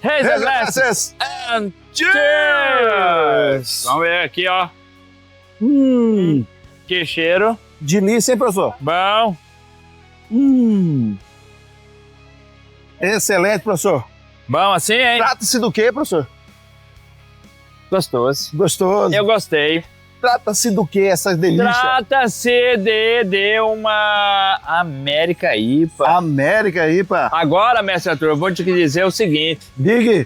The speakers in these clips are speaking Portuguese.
Raise the glasses and cheers! Vamos ver aqui, ó. Que cheiro. Delícia, hein, professor? Bom. Excelente, professor. Bom assim, hein? Trata-se do quê, professor? Gostoso. Gostoso. Eu gostei. Trata-se do quê, essa delícia? Trata-se de uma América IPA. América IPA. Agora, mestre Arthur, eu vou te dizer o seguinte. Diga.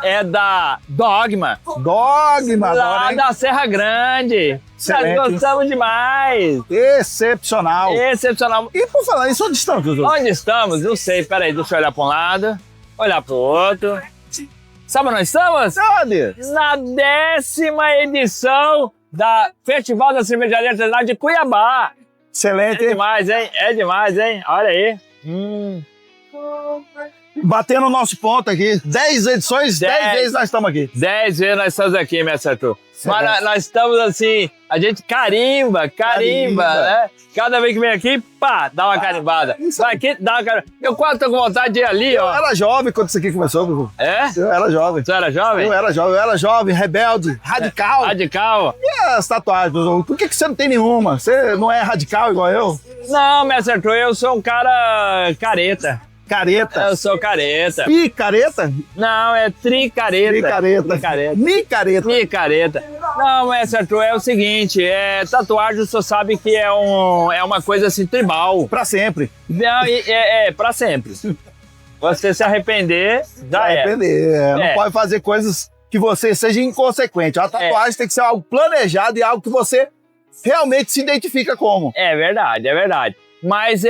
É da Dogma. Dogma Lá agora, hein? da Serra Grande. Excelente. Nós gostamos demais. Excepcional. Excepcional. E por falar isso, onde estamos, professor? Onde estamos? Não sei. Peraí, deixa eu olhar para um lado, olhar para o outro. Sabe onde nós estamos? Onde? Na 10ª edição da Festival da Cervejaria Artesanal de Cuiabá. Excelente, É hein? demais, hein? É demais, hein? Olha aí. Batendo o nosso ponto aqui. 10 edições, 10 vezes nós estamos aqui. 10 vezes nós estamos aqui, mestre Arthur. Excelente. Mas nós estamos assim, a gente carimba, né? Cada vez que vem aqui, pá, dá uma carimbada. Vai aqui, dá uma carimbada. Eu quase tô com vontade de ir ali, Eu ó. era jovem quando isso aqui começou, professor. É? Eu era jovem. Você era jovem? Eu era jovem, rebelde, radical. Radical? E as tatuagens, professor? Por que você não tem nenhuma? Você não é radical igual eu? Não, mestre Arthur, eu sou um cara careta. Careta. Eu sou careta. Picareta? Não, é tricareta. Tricareta. Tricareta. Micareta. Micareta. Não, mestre Arthur, é o seguinte, tatuagem o senhor sabe que é uma coisa assim tribal. Pra sempre. Não, pra sempre. Você se arrepender, já é. Arrepender. Não pode fazer coisas que você seja inconsequente. A tatuagem tem que ser algo planejado e algo que você realmente se identifica como. É verdade, é verdade. Mas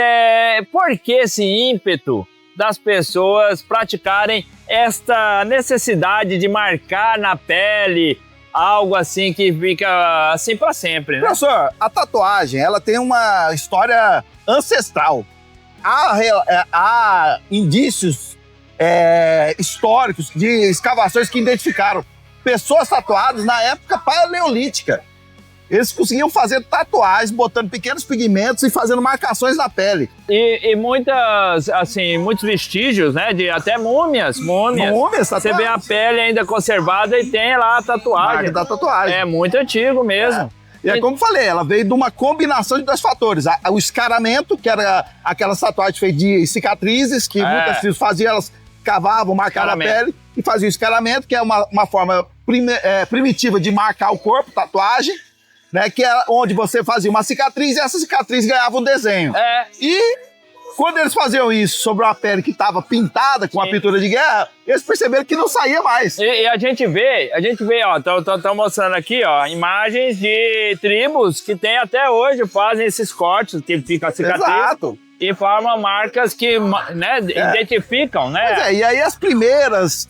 por que esse ímpeto das pessoas praticarem esta necessidade de marcar na pele algo assim que fica assim para sempre, né? Professor, a tatuagem, ela tem uma história ancestral. Há indícios históricos de escavações que identificaram pessoas tatuadas na época paleolítica. Eles conseguiam fazer tatuagens, botando pequenos pigmentos e fazendo marcações na pele. E muitos vestígios, né? De até múmias. Múmias, Você vê a pele ainda conservada e tem lá a tatuagem. Marca da tatuagem. É muito antigo mesmo. E é como eu falei, ela veio de uma combinação de dois fatores. O escaramento, que era aquelas tatuagens feitas de cicatrizes, que muitas pessoas faziam, elas cavavam, marcavam a pele e faziam o escaramento, que é uma forma primitiva de marcar o corpo, tatuagem. Né, que é onde você fazia uma cicatriz e essa cicatriz ganhava um desenho. E quando eles faziam isso sobre uma pele que estava pintada com a pintura de guerra, eles perceberam que não saía mais. E a gente vê, ó, tô mostrando aqui, ó, imagens de tribos que tem até hoje, fazem esses cortes que ficam a cicatriz. Exato. E formam marcas que, né, identificam, né? Pois e aí as primeiras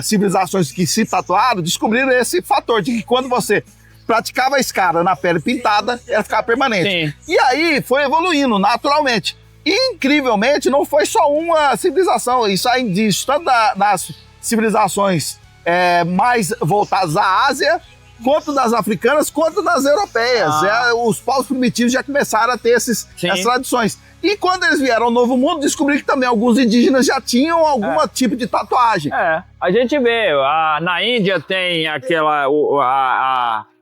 civilizações que se tatuaram descobriram esse fator de que quando você praticava a escara na pele pintada, ela ficava permanente. Sim. E aí foi evoluindo naturalmente. E, incrivelmente, não foi só uma civilização, isso há indícios tanto das civilizações mais voltadas à Ásia, quanto das africanas, quanto das europeias. Os povos primitivos já começaram a ter essas tradições. E quando eles vieram ao Novo Mundo, descobriram que também alguns indígenas já tinham algum tipo de tatuagem. A gente vê, na Índia tem aquela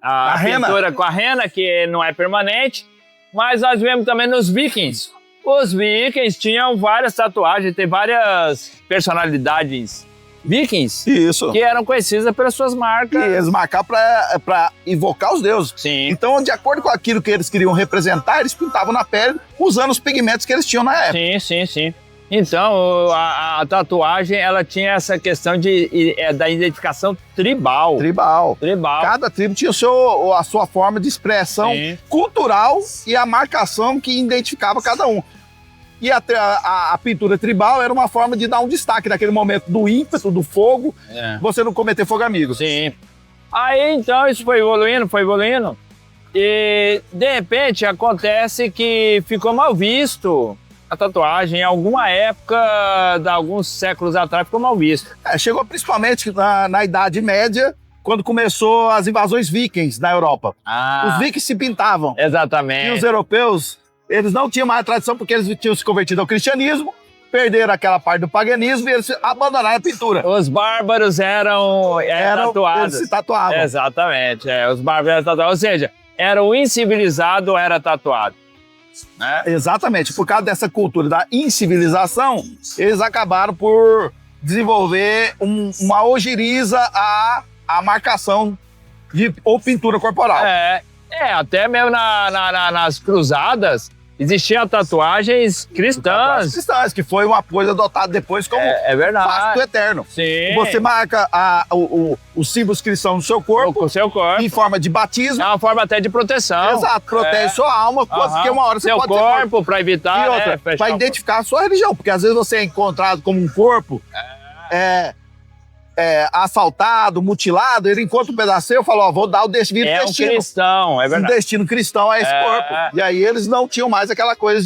a pintura com a rena, que não é permanente, mas nós vemos também nos vikings. Os vikings tinham várias tatuagens, tem várias personalidades vikings que eram conhecidas pelas suas marcas. E eles marcavam para invocar os deuses. Sim. Então, de acordo com aquilo que eles queriam representar, eles pintavam na pele usando os pigmentos que eles tinham na época. Sim. Então, a tatuagem, ela tinha essa questão da identificação tribal. Cada tribo tinha a sua forma de expressão cultural e a marcação que identificava cada um. E a pintura tribal era uma forma de dar um destaque naquele momento do ímpeto, do fogo, você não cometer fogo amigo. Sim. Aí, então, isso foi evoluindo. E, de repente, acontece que ficou mal visto a tatuagem. Em alguma época, alguns séculos atrás, ficou mal visto. Chegou principalmente na Idade Média, quando começou as invasões vikings na Europa. Os vikings se pintavam. Exatamente. E os europeus, eles não tinham mais tradição porque eles tinham se convertido ao cristianismo perderam aquela parte do paganismo e eles abandonaram a pintura. Os bárbaros eram tatuados. Eles se tatuavam. Exatamente, os bárbaros eram tatuados. Ou seja, era o incivilizado era tatuado. Né? Exatamente. Por causa dessa cultura da incivilização, eles acabaram por desenvolver uma ojeriza à marcação ou pintura corporal. Até mesmo nas cruzadas existiam tatuagens cristãs. Que foi uma coisa adotada depois como pacto eterno. Sim. Você marca os símbolos cristãos no seu corpo. Com o seu corpo. Em forma de batismo. É uma forma até de proteção. Exato, protege sua alma, porque uma hora você seu pode corpo, para evitar. E outra, para identificar a sua religião, porque às vezes você é encontrado como um corpo assaltado, mutilado, ele encontra um pedacinho e fala, vou dar o destino. É um cristão, é verdade. Um destino cristão a esse corpo. E aí eles não tinham mais aquela coisa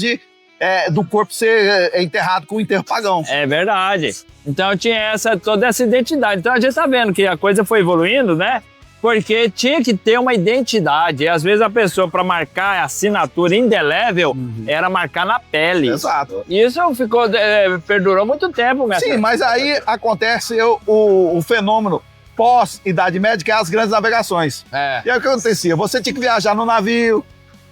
do corpo ser enterrado com o enterro pagão. É verdade. Então tinha toda essa identidade. Então a gente tá vendo que a coisa foi evoluindo, né? Porque tinha que ter uma identidade. E às vezes a pessoa, para marcar a assinatura indelével, era marcar na pele. Exato. Isso perdurou muito tempo, mestre. Sim, mas aí acontece o fenômeno pós-Idade Média, que é as grandes navegações. E aí o que acontecia? Você tinha que viajar no navio,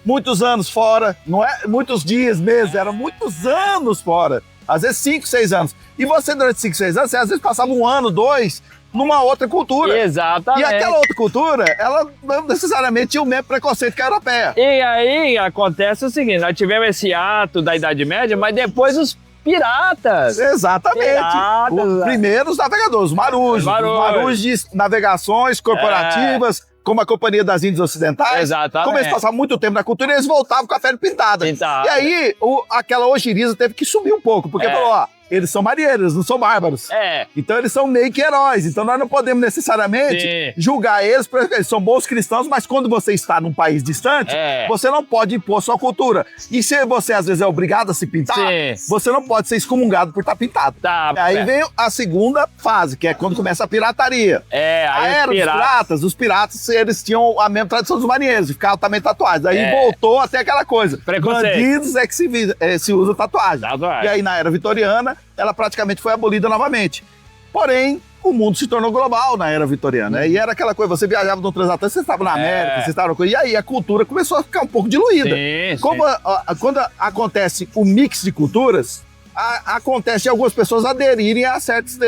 muitos anos fora, não é muitos dias, meses, eram muitos anos fora. Às vezes 5, 6 anos. E você, durante 5, 6 anos, você às vezes passava 1 ano, 2... numa outra cultura. Exatamente. E aquela outra cultura, ela não necessariamente tinha o mesmo preconceito que a europeia. E aí acontece o seguinte, nós tivemos esse ato da Idade Média, mas depois os piratas. Exatamente. Os primeiros navegadores, os marujos de navegações corporativas, como a Companhia das Índias Ocidentais. Exatamente. Como eles passavam muito tempo na cultura, eles voltavam com a pele pintada. E aí, aquela ojeriza teve que subir um pouco, porque falou, eles são marinheiros, eles não são bárbaros. Então eles são meio que heróis. Então nós não podemos necessariamente julgar eles, porque eles são bons cristãos, mas quando você está num país distante, você não pode impor sua cultura. E se você às vezes é obrigado a se pintar, você não pode ser excomungado por estar pintado. Aí vem a segunda fase, que é quando começa a pirataria. Os piratas, eles tinham a mesma tradição dos marinheiros, de ficar altamente tatuados. Aí voltou até aquela coisa. Bandidos é que se usa tatuagem. E aí na era vitoriana, ela praticamente foi abolida novamente. Porém, o mundo se tornou global na era vitoriana. E era aquela coisa, você viajava no transatlântico, você estava na América, você estava na coisa, e aí a cultura começou a ficar um pouco diluída. Quando acontece o mix de culturas, acontece algumas pessoas aderirem a certas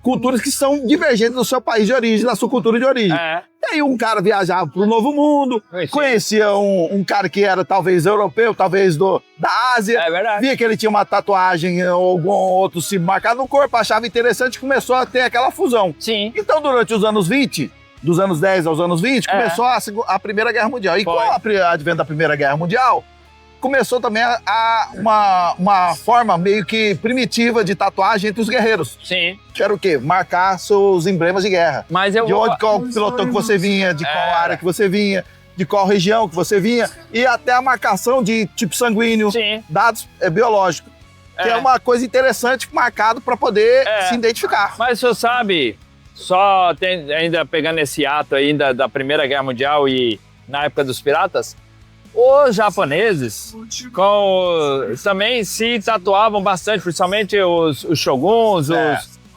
culturas que são divergentes do seu país de origem, da sua cultura de origem. E aí um cara viajava para o Novo Mundo, conhecia um cara que era talvez europeu, talvez da Ásia, via que ele tinha uma tatuagem ou algum outro símbolo marcado no corpo, achava interessante e começou a ter aquela fusão. Então durante os anos 20, dos anos 10 aos anos 20, começou a Primeira Guerra Mundial. E com o advento da Primeira Guerra Mundial, começou também uma forma meio que primitiva de tatuagem entre os guerreiros. Que era o quê? Marcar seus emblemas de guerra. Qual pelotão que você vinha, de qual área que você vinha, de qual região que você vinha, e até a marcação de tipo sanguíneo, dados biológicos. Que é uma coisa interessante, marcado para poder se identificar. Mas você sabe, ainda pegando esse ato ainda da Primeira Guerra Mundial e na época dos piratas, os japoneses também se tatuavam bastante, principalmente os shoguns,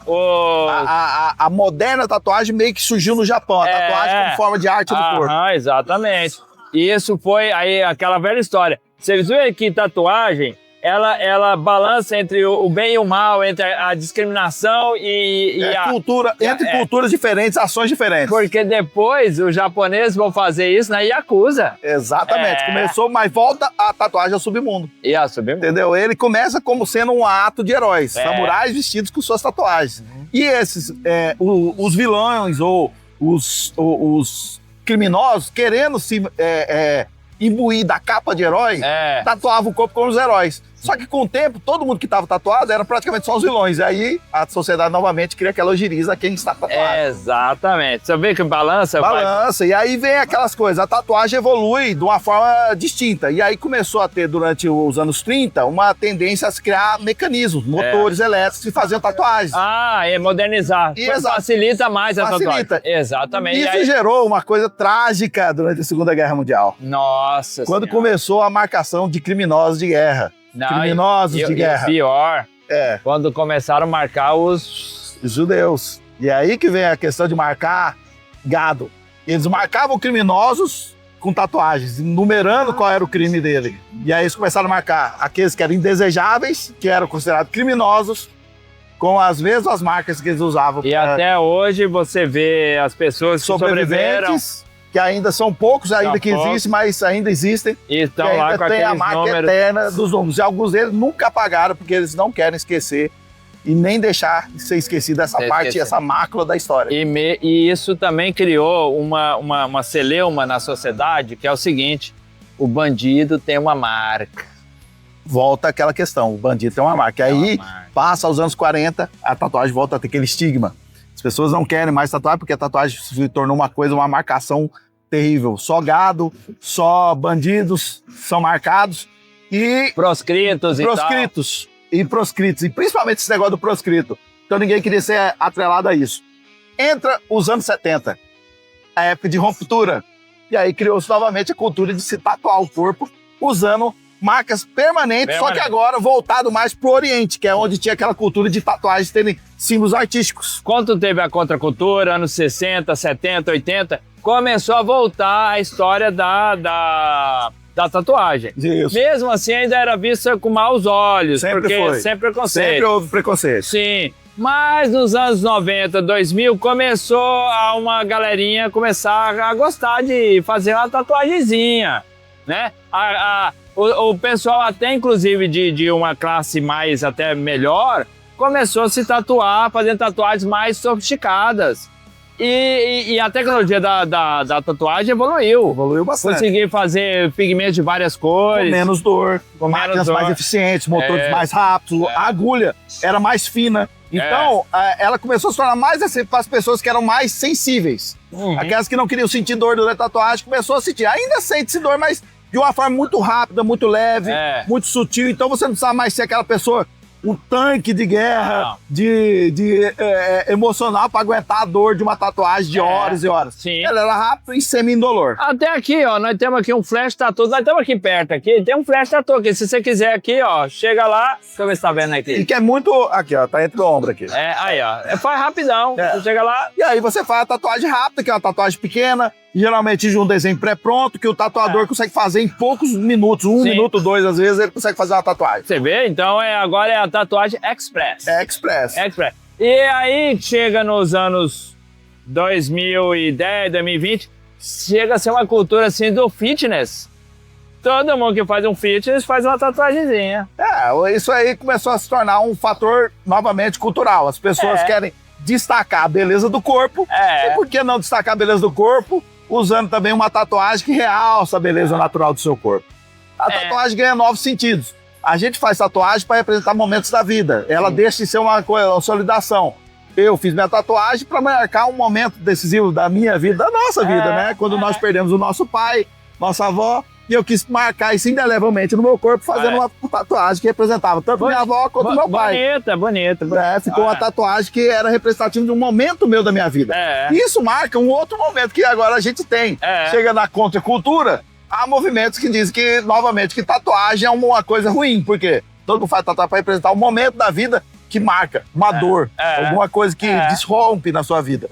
a moderna tatuagem meio que surgiu no Japão, a tatuagem como forma de arte do corpo. Exatamente. E isso foi aí aquela velha história. Você viu que tatuagem, ela balança entre o bem e o mal, entre a discriminação entre culturas diferentes, ações diferentes. Porque depois os japoneses vão fazer isso na Yakuza. Exatamente. Começou, mas volta a tatuagem ao submundo. Entendeu? Ele começa como sendo um ato de heróis, samurais vestidos com suas tatuagens. E esses, os vilões ou os criminosos, querendo se imbuir da capa de herói, tatuavam o corpo como os heróis. Só que com o tempo, todo mundo que estava tatuado era praticamente só os vilões. E aí a sociedade novamente cria aquela ojeriza a quem está tatuado. Exatamente. Você vê que balança? Balança. E aí vem aquelas coisas. A tatuagem evolui de uma forma distinta. E aí começou a ter, durante os anos 30, uma tendência a se criar mecanismos, motores elétricos que faziam tatuagens. Modernizar. Facilita mais a tatuagem. Exatamente. Isso gerou uma coisa trágica durante a Segunda Guerra Mundial. Nossa Quando começou a marcação de criminosos de guerra. Criminosos de guerra. E pior, Quando começaram a marcar os judeus. E aí que vem a questão de marcar gado. Eles marcavam criminosos com tatuagens, numerando qual era o crime dele. E aí eles começaram a marcar aqueles que eram indesejáveis, que eram considerados criminosos, com as mesmas marcas que eles usavam. E até hoje você vê as pessoas que sobreviveram, que ainda são poucos ainda que existem, mas ainda existem. E estão lá com aqueles números. Tem a marca números eterna dos números. E alguns deles nunca apagaram, porque eles não querem esquecer e nem deixar de ser esquecido essa parte, essa mácula da história. E isso também criou uma celeuma na sociedade, que é o seguinte: o bandido tem uma marca. Volta aquela questão, o bandido tem uma marca. Aí, passa aos anos 40, a tatuagem volta a ter aquele estigma. As pessoas não querem mais tatuar porque a tatuagem se tornou uma marcação terrível. Só gado, só bandidos são marcados e... proscritos. E principalmente esse negócio do proscrito. Então ninguém queria ser atrelado a isso. Entra os anos 70, a época de ruptura. E aí criou-se novamente a cultura de se tatuar o corpo usando marcas permanentes, só que agora voltado mais pro Oriente, que é onde tinha aquela cultura de tatuagens terem símbolos artísticos. Quando teve a contracultura, anos 60, 70, 80, começou a voltar a história da tatuagem. Isso. Mesmo assim, ainda era vista com maus olhos, sempre porque foi. sempre preconceito. Sempre houve preconceito. Sim. Mas nos anos 90, 2000, começou uma galerinha começar a gostar de fazer uma tatuagemzinha, né? O pessoal até, inclusive, de uma classe mais até melhor, começou a se tatuar, fazendo tatuagens mais sofisticadas. E a tecnologia da tatuagem evoluiu. Evoluiu bastante. Consegui fazer pigmentos de várias cores. Com menos dor, com máquinas mais eficientes, motores mais rápidos, a agulha era mais fina. Então, ela começou a se tornar mais assim para as pessoas que eram mais sensíveis. Aquelas que não queriam sentir dor durante a tatuagem, começou a sentir. Ainda sente-se dor, mas de uma forma muito rápida, muito leve, muito sutil. Então você não precisa mais ser aquela pessoa, um tanque de guerra, emocional para aguentar a dor de uma tatuagem de horas e horas. Sim. Ela era rápida e semi-indolor. Até aqui, ó, nós temos aqui um flash tattoo. Nós estamos aqui perto aqui, tem um flash tattoo aqui. Se você quiser aqui, ó, chega lá. Deixa eu ver se tá vendo aqui. E que é muito... Aqui, ó, tá entre o ombro aqui. Aí, ó. Faz rapidão. Você chega lá. E aí você faz a tatuagem rápida, que é uma tatuagem pequena, geralmente de um desenho pré-pronto, que o tatuador consegue fazer em poucos minutos, minuto, 2, às vezes, ele consegue fazer uma tatuagem. Você vê? Então, agora é a tatuagem Express. Express. E aí, chega nos anos 2010, 2020, chega a ser uma cultura, assim, do fitness. Todo mundo que faz um fitness faz uma tatuagemzinha. Isso aí começou a se tornar um fator, novamente, cultural. As pessoas querem destacar a beleza do corpo. E por que não destacar a beleza do corpo usando também uma tatuagem que realça a beleza natural do seu corpo? A tatuagem ganha novos sentidos. A gente faz tatuagem para representar momentos da vida. Ela deixa de ser uma consolidação. Eu fiz minha tatuagem para marcar um momento decisivo da minha vida, da nossa vida, né? Quando nós perdemos o nosso pai, nossa avó, e eu quis marcar isso indelevelmente no meu corpo, fazendo uma tatuagem que representava tanto minha avó quanto meu pai. Bonita. Ficou uma tatuagem que era representativa de um momento meu da minha vida. Isso marca um outro momento que agora a gente tem. Chega na contracultura, há movimentos que dizem que, novamente, que tatuagem é uma coisa ruim. Por quê? Todo mundo faz tatuagem para representar um momento da vida que marca, uma dor, alguma coisa que desrompe na sua vida.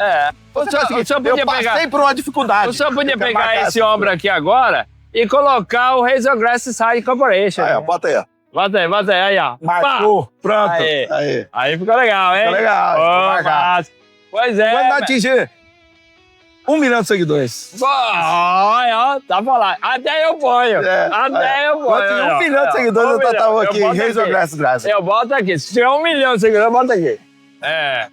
Eu passei por uma dificuldade. O senhor podia pegar esse ombro aqui agora e colocar o Razor Grass Side Corporation. Aí, ó, bota aí, ó. Bota aí, ó. Marcou, pronto. Aí ficou legal, hein? Ficou legal. Pois é. Quando atingir 1 milhão de seguidores. Ó, tá falando. Até eu ponho. Até eu ponho. Quando atingir 1 milhão de seguidores, eu tatuo aqui, Razor Grass Grass. Eu boto aqui. Se tiver 1 milhão de seguidores, eu boto aqui.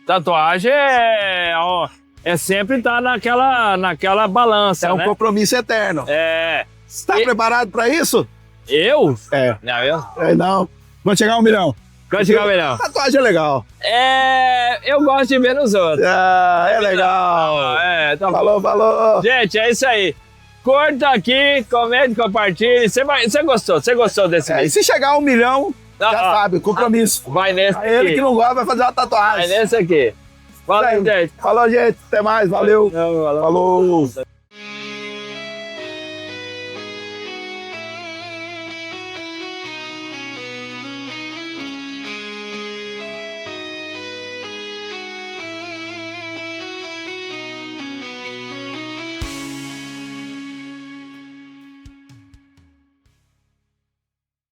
Tatuagem é sempre estar naquela balança, né? Um compromisso eterno. Você tá preparado pra isso? Eu? Não, não. Quando chegar 1 milhão. Quando chegar 1 milhão. Tatuagem é legal. Eu gosto de ver nos outros. É legal. Tá falou. Gente, é isso aí. Curta aqui, comente, compartilhe. Você gostou desse vídeo? E se chegar 1 milhão, já sabe, compromisso. Vai nesse aqui. Ele que não gosta vai fazer uma tatuagem. Vai nesse aqui. Valeu, gente. Falou, gente. Até mais. Valeu. Falou.